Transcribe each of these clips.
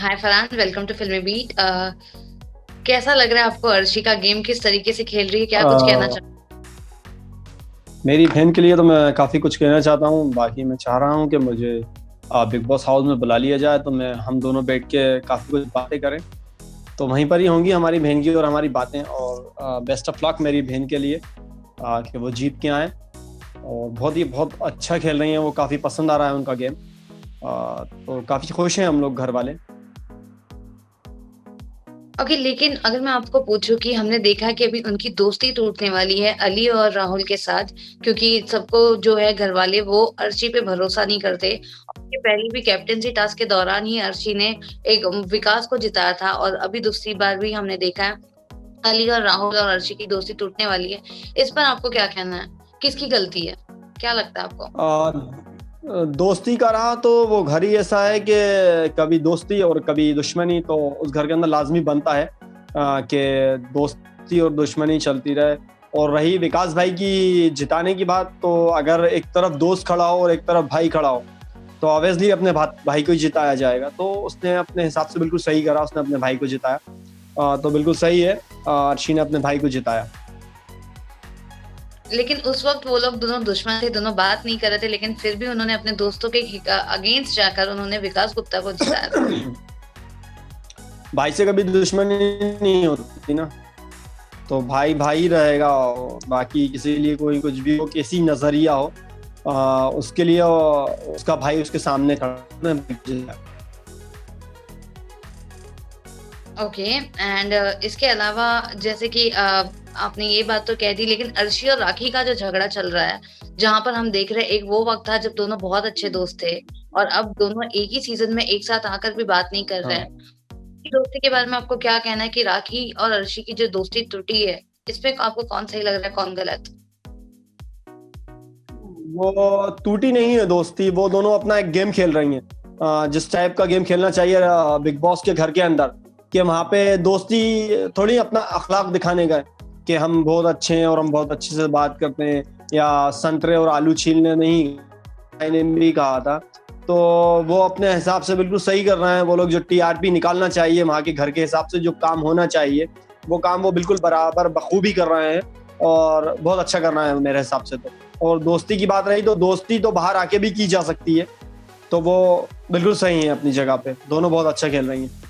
Hi Farhan, welcome to फिल्मी beat. कैसा लग रहा है आपको? अर्शी का गेम किस तरीके से खेल रही है, क्या कुछ कहना अ, मेरी बहन के लिए तो मैं काफ़ी कुछ कहना चाहता हूँ। बाकी मैं चाह रहा हूँ कि मुझे बिग बॉस हाउस में बुला लिया जाए तो मैं हम दोनों बैठ के काफ़ी कुछ बातें करें। तो वहीं पर ही होंगी हमारी बहन की और हमारी बातें। और बेस्ट ऑफ लक मेरी बहन के लिए कि वो जीत के आए। और बहुत अच्छा खेल रही हैं वो, काफ़ी पसंद आ रहा है उनका गेम। तो काफ़ी खुश हैं हम लोग घर वाले। ओके, लेकिन अगर मैं आपको पूछूं कि हमने देखा कि अभी उनकी दोस्ती टूटने वाली है अली और राहुल के साथ, क्योंकि सबको जो है घर वाले वो अर्शी पे भरोसा नहीं करते। और पहली भी कैप्टेंसी टास्क के दौरान ही अर्शी ने एक विकास को जिताया था, और अभी दूसरी बार भी हमने देखा है अली और राहुल और अर्शी की दोस्ती टूटने वाली है। इस पर आपको क्या कहना है? किसकी गलती है? क्या लगता है आपको? दोस्ती का रहा तो वो घर ही ऐसा है कि कभी दोस्ती और कभी दुश्मनी तो उस घर के अंदर लाजमी बनता है कि दोस्ती और दुश्मनी चलती रहे। और रही विकास भाई की जिताने की बात, तो अगर एक तरफ दोस्त खड़ा हो और एक तरफ भाई खड़ा हो तो ऑब्वियसली अपने भाई को ही जिताया जाएगा। तो उसने अपने हिसाब से बिल्कुल सही करा, उसने अपने भाई को जिताया। तो बिल्कुल सही है, अर्शी ने अपने भाई को जिताया। लेकिन उस वक्त वो लोग दोनों दुश्मन थे, दोनों बात नहीं कर रहे थे, लेकिन फिर भी उन्होंने अपने दोस्तों के अगेंस्ट जाकर उन्होंने विकास गुप्ता को जिताया था। भाई से कभी दुश्मनी नहीं होती ना, तो भाई भाई रहेगा। बाकी किसी लिए कोई कुछ भी हो, किसी नजरिया हो, उसके लिए उसका भाई उसके सामने खड़ा है। ओके, एंड इसके अलावा जैसे कि आपने ये बात तो कह दी, लेकिन अर्शी और राखी का जो झगड़ा चल रहा है, जहां पर हम देख रहे हैं एक वो वक्त था जब दोनों बहुत अच्छे दोस्त थे, और अब दोनों एक ही सीजन में एक साथ आकर भी बात नहीं कर रहे हाँ, हैं। दोस्ती के बारे में आपको क्या कहना है कि राखी और अर्शी की जो दोस्ती टूटी है, इसमें आपको कौन सही लग रहा है, कौन गलत? वो टूटी नहीं है दोस्ती, वो दोनों अपना एक गेम खेल रही हैं। जिस टाइप का गेम खेलना चाहिए बिग बॉस के घर के अंदर, कि वहाँ पे दोस्ती थोड़ी अपना अखलाक दिखाने का है कि हम बहुत अच्छे हैं और हम बहुत अच्छे से बात करते हैं। या संतरे और आलू छीलने नहीं, ने भी कहा था। तो वो अपने हिसाब से बिल्कुल सही कर रहे हैं। वो लोग जो टीआरपी निकालना चाहिए वहाँ के घर के हिसाब से, जो काम होना चाहिए वो काम वो बिल्कुल बराबर बखूबी कर रहे हैं। और बहुत अच्छा कर रहे हैं मेरे हिसाब से तो। और दोस्ती की बात रही तो दोस्ती तो बाहर आके भी की जा सकती है। तो वो बिल्कुल सही है अपनी जगह पे, दोनों बहुत अच्छा खेल रही हैं।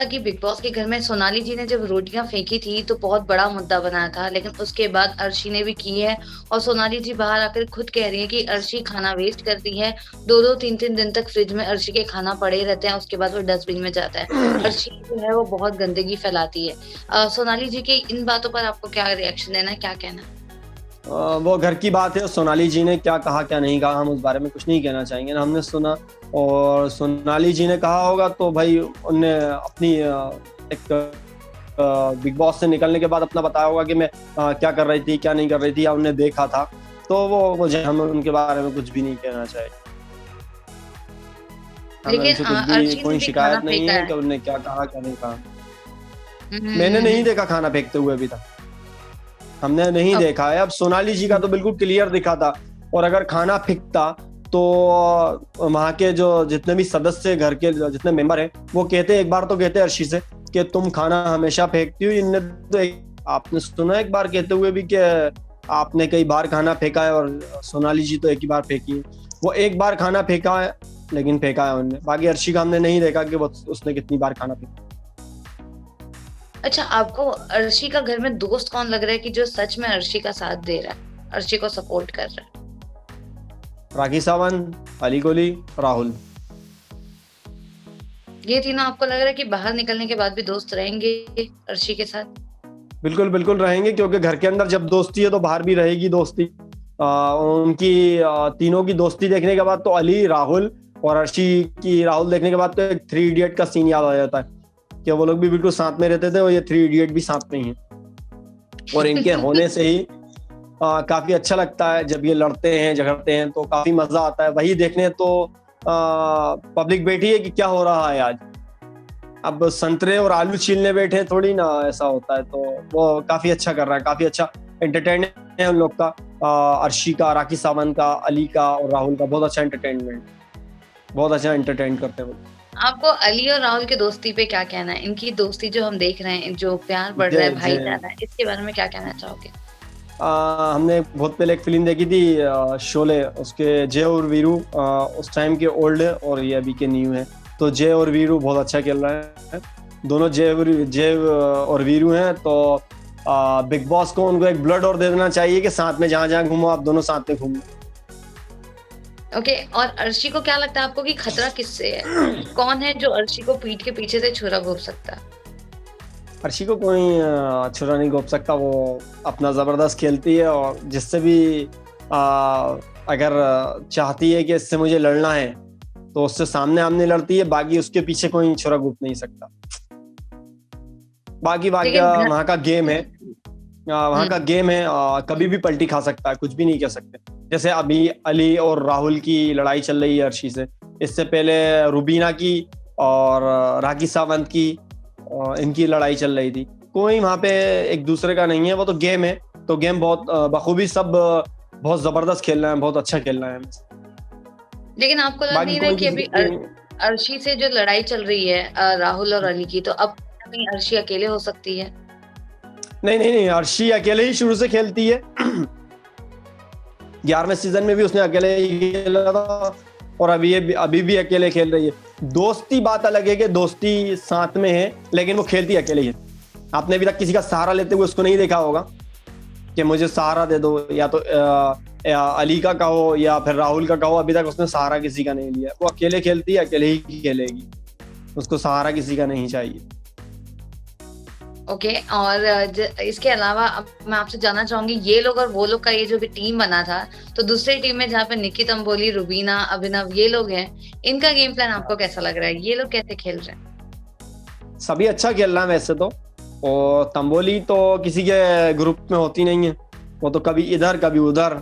कि बिग बॉस के घर में सोनाली जी ने जब रोटियां फेंकी थी तो बहुत बड़ा मुद्दा बना था, लेकिन उसके बाद अर्शी ने भी की है, और सोनाली जी बाहर आकर खुद कह रही है कि अर्शी खाना वेस्ट करती है। दो दो तीन तीन दिन तक फ्रिज में अर्शी के खाना पड़े रहते हैं, उसके बाद वो डस्टबिन में जाता है। अर्शी जो है वो बहुत गंदगी फैलाती है। सोनाली जी की इन बातों पर आपको क्या रिएक्शन देना है, क्या कहना है? वो घर की बात है, सोनाली जी ने क्या कहा क्या नहीं कहा हम उस बारे में कुछ नहीं कहना चाहेंगे ना, हमने सुना। और सोनाली जी ने कहा होगा तो भाई उनने अपनी एक बिग बॉस से निकलने के बाद अपना बताया होगा कि मैं क्या कर रही थी क्या नहीं कर रही थी, या उनने देखा था। तो वो मुझे हम उनके बारे में कुछ भी नहीं कहना चाहिए। हमें लेकिन उनसे कुछ भी अर्शी ने कोई भी खाना शिकायत नहीं फेंका है है। कि उनने क्या कहा क्या नहीं कहा। मैंने नहीं हम्म। देखा खाना फेंकते हुए अभी तक, हमने नहीं अब देखा है। अब सोनाली जी का तो बिल्कुल क्लियर दिखा था। और अगर खाना फेंकता तो वहाँ के जो जितने भी सदस्य घर के जितने मेंबर हैं वो कहते, एक बार तो कहते अर्शी से कि तुम खाना हमेशा फेंकती हो। इनने तो आपने सुना एक बार कहते हुए भी कि आपने कई बार खाना फेंका है, और सोनाली जी तो एक ही बार फेंकी है। वो एक बार खाना फेंका है, लेकिन फेंका है उनने। बाकी अर्शी का हमने नहीं देखा कि वो उसने कितनी बार खाना फेंका। अच्छा, आपको अर्शी का घर में दोस्त कौन लग रहा है कि जो सच में अर्शी का साथ दे रहा है, अर्शी को सपोर्ट कर रहा है? राखी सावंत, अली कोहली, राहुल। ये तीनों आपको लग रहा है कि बाहर निकलने के बाद भी दोस्त रहेंगे अर्शी के साथ? बिल्कुल बिल्कुल रहेंगे, क्योंकि घर के अंदर जब दोस्ती है तो बाहर भी रहेगी दोस्ती। उनकी तीनों की दोस्ती देखने के बाद तो अली, राहुल और अर्शी की राहुल देखने के बाद तो एक थ्री इडियट का सीन याद आ जाता है कि वो लोग भी बिल्कुल साथ में रहते थे और ये थ्री इडियट भी साथ में ही है। और इनके होने से ही काफी अच्छा लगता है जब ये लड़ते हैं झगड़ते हैं, तो काफी मजा आता है वही देखने। तो पब्लिक बैठी है कि क्या हो रहा है आज। अब संतरे और आलू छीलने बैठे थोड़ी ना ऐसा होता है। तो वो काफी अच्छा कर रहा है, काफी अच्छा एंटरटेनमेंट है उन लोग का। अर्शी का, राखी सावंत का, अली का और राहुल का बहुत अच्छा एंटरटेनमेंट। बहुत अच्छा एंटरटेन करते हैं वो। आपको अली और राहुल की दोस्ती पे क्या कहना है? इनकी दोस्ती जो हम देख रहे हैं, जो प्यार बढ़ रहा है, जय जय भाईचारा, इसके बारे में क्या कहना चाहोगे? हमने बहुत पहले एक फिल्म देखी थी शोले, उसके जय और वीरू उस टाइम के ओल्ड है और ये अभी के न्यू है। तो जय और वीरू बहुत अच्छा खेल रहा है, दोनों जय और वीरू हैं। तो बिग बॉस को उनको एक ब्लड और दे देना चाहिए कि साथ में जहाँ जहाँ घूमो आप दोनों साथ में घूमो। ओके, और अर्शी को क्या लगता है आपको कि खतरा किससे है? कौन है जो अर्शी को पीठ के पीछे से छुरा घोंप सकता है? अर्शी को कोई छुरा नहीं घोंप सकता, वो अपना जबरदस्त खेलती है और जिससे भी अगर चाहती है कि इससे मुझे लड़ना है तो उससे सामने आमने लड़ती है, बाकी उसके पीछे कोई छुरा घोंप नहीं सकता। बाकी लेकिन वहाँ का गेम है, वहाँ का गेम है, कभी भी पलटी खा सकता है, कुछ भी नहीं कह सकते। जैसे अभी अली और राहुल की लड़ाई चल रही है अर्शी से, इससे पहले रुबीना की और राखी सावंत की इनकी लड़ाई चल रही थी। कोई वहाँ पे एक दूसरे का नहीं है, वो तो गेम है। तो गेम बहुत बखूबी सब बहुत जबरदस्त खेल रहे हैं, बहुत अच्छा खेल रहे हैं। लेकिन आपको लग नहीं रहा है कि अभी अर्शी से जो लड़ाई चल रही है राहुल और अली की, तो अब कहीं अर्शी अकेले हो सकती है? नहीं, अर्शी अकेले ही शुरू से खेलती है। 11वें सीजन में भी उसने अकेले ही खेला था और अभी भी अकेले खेल रही है। दोस्ती बात अलग है कि दोस्ती साथ में है, लेकिन वो खेलती अकेले ही है। आपने अभी तक किसी का सहारा लेते हुए उसको नहीं देखा होगा कि मुझे सहारा दे दो, या तो अली का कहो या फिर राहुल का कहो। अभी तक उसने सहारा किसी का नहीं लिया, वो अकेले खेलती है, अकेले ही खेलेगी, उसको सहारा किसी का नहीं चाहिए। ओके, और इसके अलावा अब मैं आपसे जानना चाहूंगी, ये लोग और वो लोग का ये जो भी टीम बना था, तो दूसरी टीम में जहाँ पे निकी तंबोली, रुबीना, अभिनव ये लोग हैं, इनका गेम प्लान आपको कैसा लग रहा है? ये लोग कैसे खेल रहे हैं? सभी अच्छा खेल रहा है वैसे तो, और तंबोली तो किसी के ग्रुप में होती नहीं है, वो तो कभी इधर कभी उधर,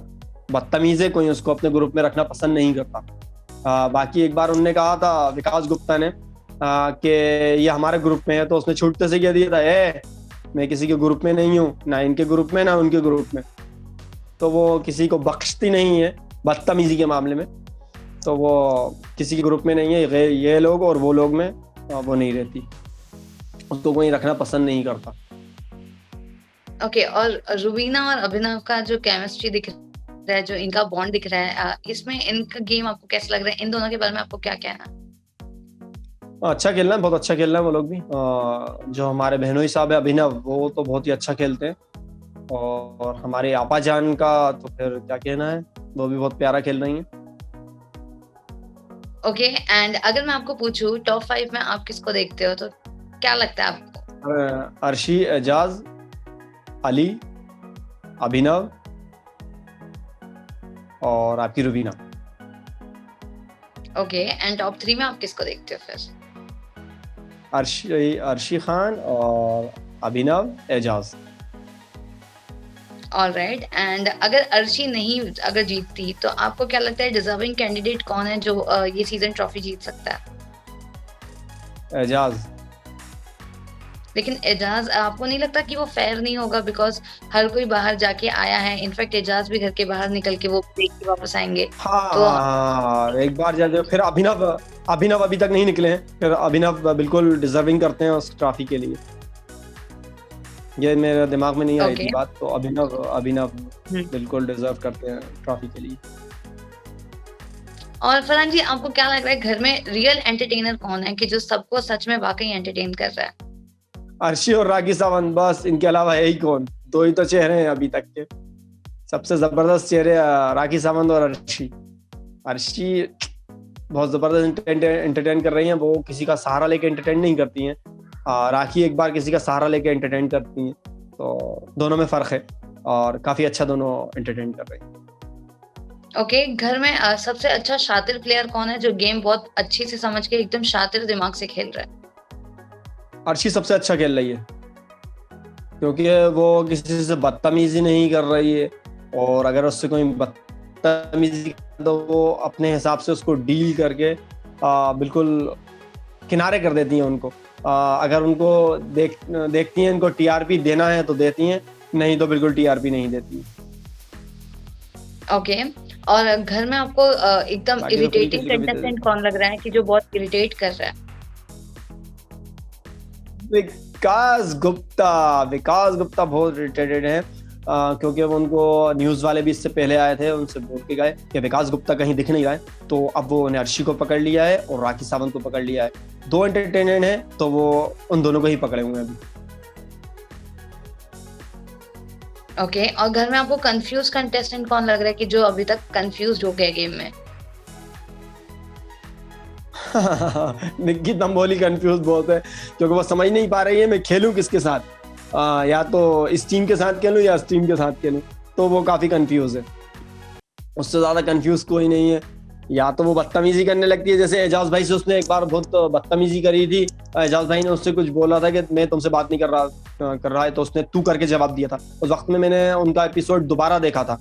बदतमीज है, कोई उसको अपने ग्रुप में रखना पसंद नहीं करता। बाकी एक बार उनने कहा था विकास गुप्ता ने कि ये हमारे ग्रुप में है, तो उसने छूटते से कह दिया था मैं किसी के ग्रुप में नहीं हूँ, ना इनके ग्रुप में ना उनके ग्रुप में। तो वो किसी को बख्शती नहीं है बदतमीजी के मामले में, तो वो किसी के ग्रुप में नहीं है। ये लोग और वो लोग में वो नहीं रहती, उसको कोई रखना पसंद नहीं करता। ओके, और रुबीना और अभिनव का जो केमिस्ट्री दिख रहा है, जो इनका बॉन्ड दिख रहा है, इसमें इनका गेम आपको कैसा लग रहा है? इन दोनों के बारे में आपको क्या कहना है? अच्छा खेल रहा है, बहुत अच्छा खेल रहा है वो लोग भी। जो हमारे बहनोई साहब है अभिनव, वो तो बहुत ही अच्छा खेलते हैं, और हमारे आपा जान का तो फिर क्या कहना है, वो भी बहुत प्यारा खेल रही हैं। ओके, एंड अगर मैं आपको पूछूं टॉप 5 में आप किसको देखते हो, तो क्या लगता है आपको? अर्शी, एजाज, अली, अभिनव और आपकी रुबीना। ओके, एंड टॉप 3 में आप किसको देखते हो फिर? अर्शी खान और अभिनव, एजाज। ऑलराइट, एंड अगर अर्शी नहीं अगर जीतती, तो आपको क्या लगता है डिजर्विंग कैंडिडेट कौन है जो ये सीजन ट्रॉफी जीत सकता है? एजाज। लेकिन एजाज, आपको नहीं लगता कि वो फेयर नहीं होगा? बिकॉज हर कोई बाहर जाके आया है, इनफैक्ट एजाज भी घर के बाहर निकल के वो देख के वापस आएंगे। हाँ, एक बार जाते फिर अभिनव अभी तक नहीं निकले हैं, फिर अभिनव बिल्कुल डिजर्विंग करते हैं उस ट्रॉफी के लिए। ये मेरे दिमाग में नहीं आई थी बात, तो अभिनव बिल्कुल डिजर्व करते हैं ट्रॉफी के लिए। और फरहान जी, आपको क्या लग रहा है घर में रियल एंटरटेनर कौन है कि जो सबको सच में वाकई एंटरटेन कर रहा है? अर्शी और राखी सावंत, बस इनके अलावा है ही कौन? दो ही तो चेहरे हैं अभी तक के, सबसे जबरदस्त चेहरे राखी सावंत और अर्शी बहुत जबरदस्त एंटरटेन कर रही हैं। वो किसी का सहारा लेके एंटरटेन नहीं करती हैं, राखी एक बार किसी का सहारा लेके एंटरटेन करती हैं, तो दोनों में फर्क है और काफी अच्छा दोनों एंटरटेन कर रही हैं। ओके, घर में सबसे अच्छा शातिर प्लेयर कौन है जो गेम बहुत अच्छी से समझ के एकदम शातिर दिमाग से खेल रहा है? अर्शी सबसे अच्छा खेल रही है, क्योंकि वो किसी से बदतमीजी नहीं कर रही है, और अगर उससे कोई बदतमीजी तो वो अपने हिसाब से उसको डील करके बिल्कुल किनारे कर देती हैं उनको। अगर उनको देखती हैं इनको टीआरपी देना है तो देती हैं, नहीं तो बिल्कुल टीआरपी नहीं देती। ओके, और घर में आपको एकदम बाकी तो फ्री इरिटेटिंग किसी को भी दे कंटेस्टेंट देता हूँ। कौन लग रहा है कि जो बहुत इरिटेट कर रहा है? विकास गुप्ता बहुत इरिटेटेड है, क्योंकि वो उनको न्यूज वाले भी इससे पहले आए थे, उनसे बोल के गए कि विकास गुप्ता कहीं दिख नहीं रहा है, तो अब वो ने अर्शी को पकड़ लिया है और राखी सावंत को पकड़ लिया है। दो एंटरटेनर हैं तो वो उन दोनों को ही पकड़े हुए हैं अभी। ओके, और घर में आपको कंफ्यूज कंटेस्टेंट कौन लग रहा है कि जो अभी तक कंफ्यूज हो गया गेम में? निक्की तंबोली कंफ्यूज बहुत है, क्योंकि वो समझ नहीं पा रही है मैं खेलूं किसके साथ, या तो इस टीम के साथ खेलूं या इस टीम के साथ खेलूं, तो वो काफी कंफ्यूज है। उससे ज्यादा कंफ्यूज कोई नहीं है। या तो वो बदतमीजी करने लगती है, जैसे एजाज भाई से उसने एक बार बहुत बदतमीजी करी थी। एजाज भाई ने उससे कुछ बोला था कि मैं तुमसे बात नहीं कर रहा है, तो उसने तू करके जवाब दिया था। उस वक्त में मैंने उनका एपिसोड दोबारा देखा था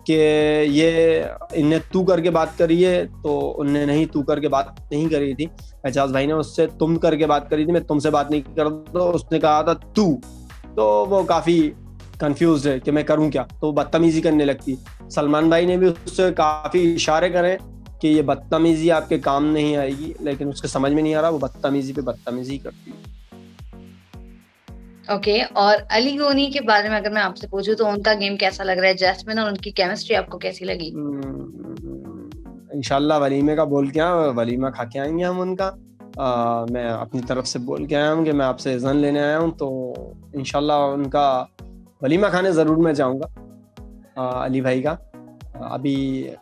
कि ये इनने तू करके बात करी है, तो उनने नहीं तू करके बात नहीं करी थी। एजाज भाई ने उससे तुम करके बात करी थी, मैं तुमसे बात नहीं कर, तो उसने कहा था तू। तो वो काफी कंफ्यूज है कि मैं करूं क्या, तो बदतमीजी करने लगती। सलमान भाई ने भी उससे काफी इशारे करे कि ये बदतमीजी आपके काम नहीं आएगी, लेकिन उसके समझ में नहीं आ रहा, वो बदतमीजी पे बदतमीजी करती है। ओके, और अली गोनी के बारे में अगर मैं आपसे पूछूं तो उनका गेम कैसा लग रहा है? जैस्मिन और उनकी केमिस्ट्री आपको कैसी लगी? इंशाल्लाह वलीमे का बोल के आया, वलीमा खा के आएंगे हम उनका। मैं अपनी तरफ से बोल के आया हूँ कि मैं आपसे इज़्न लेने आया हूँ, तो इंशाल्लाह उनका वलीमा खाने ज़रूर मैं जाऊँगा अली भाई का। अभी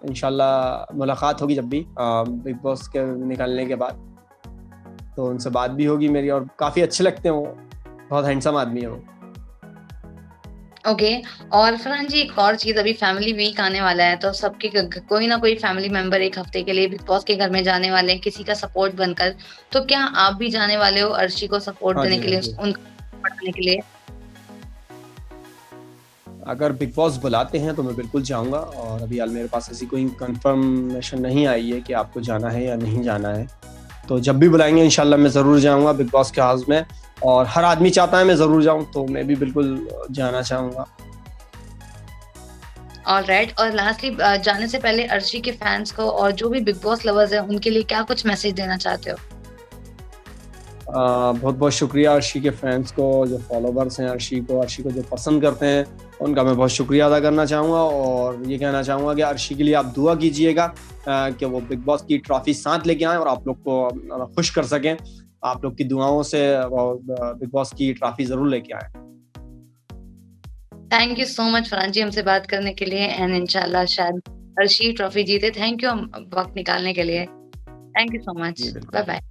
इंशाल्लाह मुलाकात होगी जब भी बिग बॉस के निकलने के बाद, तो उनसे बात भी होगी मेरी, और काफ़ी अच्छे लगते हैं वो, बहुत हैंडसम आदमी है वो। ओके, और फरहान जी एक और चीज, अभी फैमिली वीक आने वाला है, तो सबके कोई ना कोई फैमिली मेंबर एक हफ्ते के लिए बिग बॉस के घर में जाने वाले हैं किसी का सपोर्ट बनकर, तो क्या आप भी जाने वाले हो अर्शी को सपोर्ट हाँ देने जी, के हाँ लिए, जी। उनको सपोर्ट देने के लिए? अगर बिग बॉस बुलाते हैं तो मैं बिल्कुल जाऊंगा, और अभी हाल मेरे पास ऐसी कोई कंफर्मेशन नहीं आई है कि आपको जाना है या नहीं जाना है। तो जब भी बुलाएंगे इंशाल्लाह मैं ज़रूर जाऊंगा बिग बॉस के हाउस में, और हर आदमी चाहता है मैं ज़रूर जाऊं, तो मैं भी बिल्कुल जाना चाहूँगा। ऑलराइट, और लास्टली जाने से पहले अर्शी के फैंस को और जो भी बिग बॉस लवर्स हैं उनके लिए क्या कुछ मैसेज देना चाहते हो? बहुत बहुत शुक्रिया अर्शी के फैंस को, जो फॉलोवर्स हैं अर्शी को जो पसंद करते हैं, उनका मैं बहुत शुक्रिया अदा करना चाहूँगा, और ये कहना चाहूँगा कि अर्शी के लिए आप दुआ कीजिएगा कि वो बिग बॉस की ट्रॉफी साथ लेके आएँ और आप लोग को खुश कर सकें। आप लोग की दुआओं से वो बिग बॉस की ट्रॉफी ज़रूर लेके आएँ। Thank you so much Farhan ji हमसे बात करने के लिए, एंड इंशाल्लाह शायद अर्शी ट्रॉफी जीते। थैंक यू वक्त निकालने के लिए। थैंक यू सो जी मच। बिल्कुल। Bye bye.